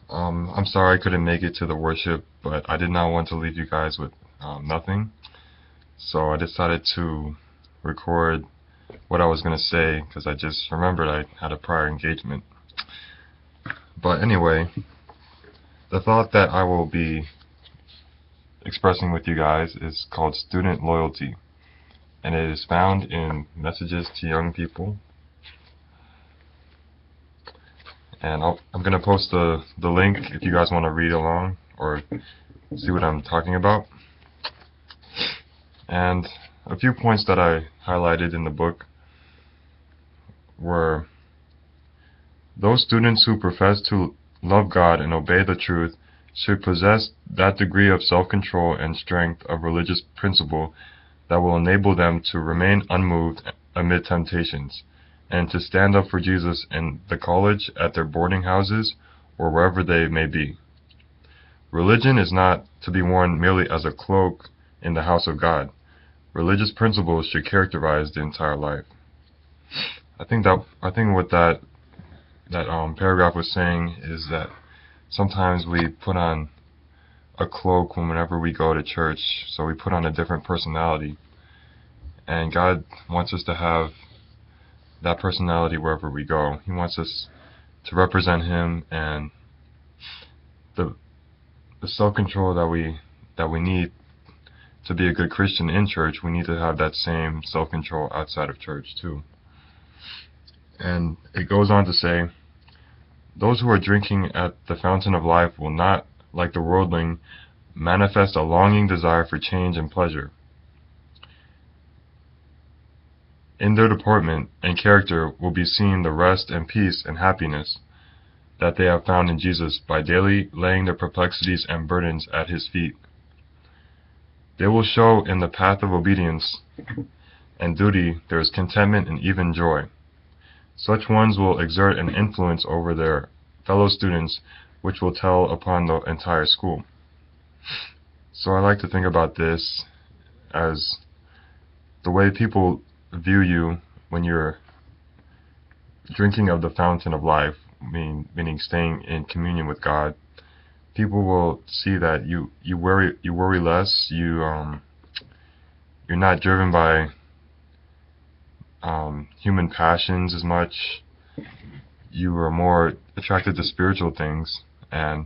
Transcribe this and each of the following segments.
I'm sorry I couldn't make it to the worship, but I did not want to leave you guys with nothing. So I decided to record what I was going to say because I just remembered I had a prior engagement. But anyway, the thought that I will be expressing with you guys is called student loyalty, and it is found in Messages to Young People. And I'm going to post the link if you guys want to read along or see what I'm talking about. And a few points that I highlighted in the book were those students who profess to love God and obey the truth should possess that degree of self-control and strength of religious principle that will enable them to remain unmoved amid temptations, and to stand up for Jesus in the college, at their boarding houses, or wherever they may be. Religion is not to be worn merely as a cloak in the house of God. Religious principles should characterize the entire life. I think what that paragraph was saying is that sometimes we put on a cloak whenever we go to church, so we put on a different personality, and God wants us to have that personality wherever we go. He wants us to represent Him, and the self-control that we need to be a good Christian in church, we need to have that same self-control outside of church too. And it goes on to say, those who are drinking at the fountain of life will not, like the worldling, manifest a longing desire for change and pleasure. In their deportment and character will be seen the rest and peace and happiness that they have found in Jesus by daily laying their perplexities and burdens at His feet. They will show in the path of obedience and duty there is contentment and even joy. Such ones will exert an influence over their fellow students which will tell upon the entire school. So I like to think about this as the way people view you when you're drinking of the fountain of life, meaning staying in communion with God. People will see that you worry less. You're not driven by human passions as much. You are more attracted to spiritual things, and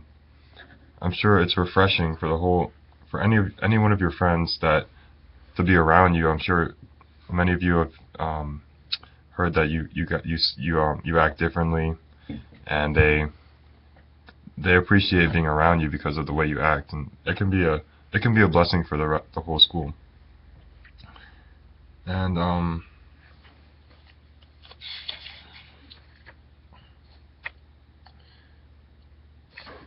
I'm sure it's refreshing for any one of your friends that to be around you. I'm sure many of you have heard that you act differently, and they appreciate being around you because of the way you act, and it can be a blessing for the whole school. And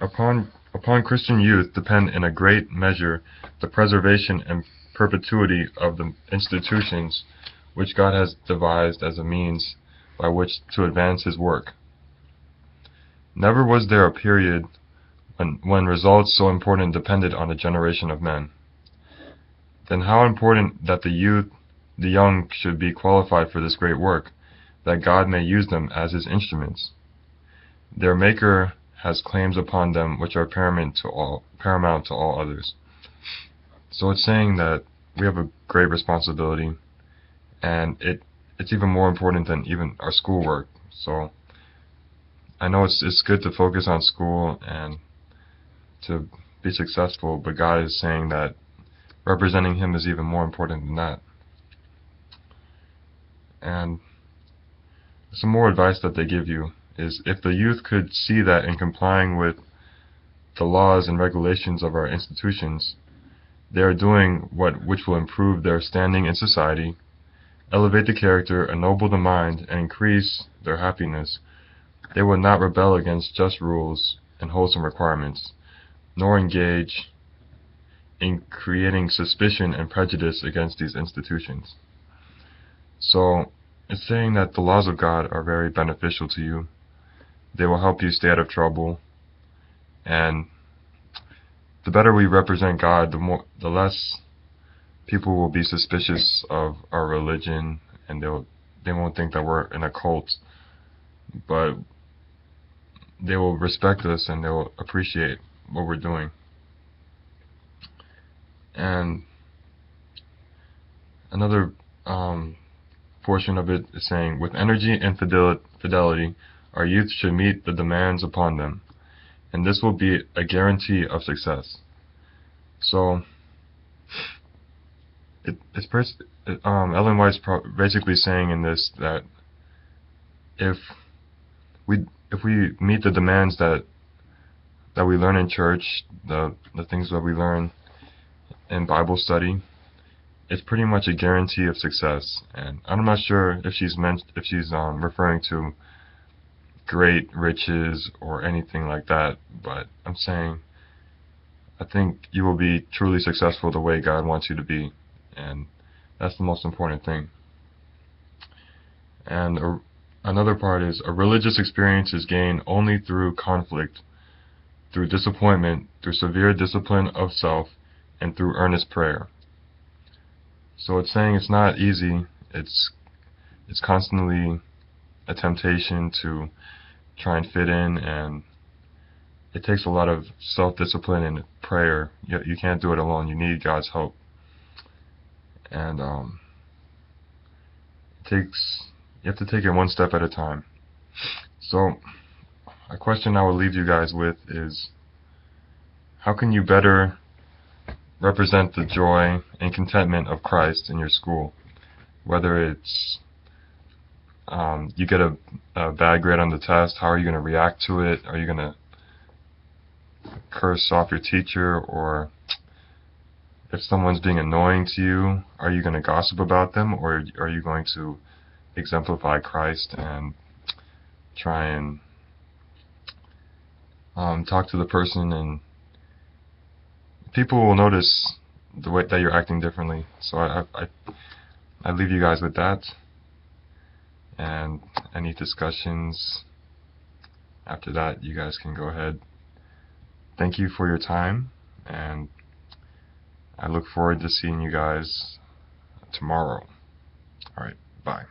upon Christian youth depend in a great measure the preservation and perpetuity of the institutions which God has devised as a means by which to advance His work. Never was there a period when results so important depended on a generation of men. Then how important that the young should be qualified for this great work, that God may use them as His instruments. Their Maker has claims upon them which are paramount to all others. So it's saying that we have a great responsibility, and it's even more important than even our schoolwork. So I know it's good to focus on school and to be successful, but God is saying that representing Him is even more important than that. And some more advice that they give you is, if the youth could see that in complying with the laws and regulations of our institutions, they are doing which will improve their standing in society, elevate the character, ennoble the mind, and increase their happiness, they will not rebel against just rules and wholesome requirements, nor engage in creating suspicion and prejudice against these institutions. So it's saying that the laws of God are very beneficial to you. They will help you stay out of trouble, and the better we represent God, the less people will be suspicious of our religion, and they won't think that we're in a cult. But they will respect us and they will appreciate what we're doing. And another portion of it is saying, with energy and fidelity, our youth should meet the demands upon them, and this will be a guarantee of success. So, Ellen White's basically saying in this that if we meet the demands that we learn in church, the things that we learn in Bible study, it's pretty much a guarantee of success. And I'm not sure if she's referring to great riches or anything like that, but I'm saying I think you will be truly successful the way God wants you to be, and that's the most important thing. And another part is, a religious experience is gained only through conflict, through disappointment, through severe discipline of self, and through earnest prayer. So it's saying it's not easy. It's constantly a temptation to try and fit in, and it takes a lot of self-discipline and prayer. You can't do it alone. You need God's help. And you have to take it one step at a time. So a question I will leave you guys with is, how can you better represent the joy and contentment of Christ in your school? Whether it's you get a bad grade on the test, how are you going to react to it? Are you going to curse off your teacher? Or if someone's being annoying to you, are you going to gossip about them? Or are you going to exemplify Christ and try and talk to the person, and people will notice the way that you're acting differently. So I leave you guys with that, and any discussions after that, you guys can go ahead. Thank you for your time, and I look forward to seeing you guys tomorrow. Alright, bye.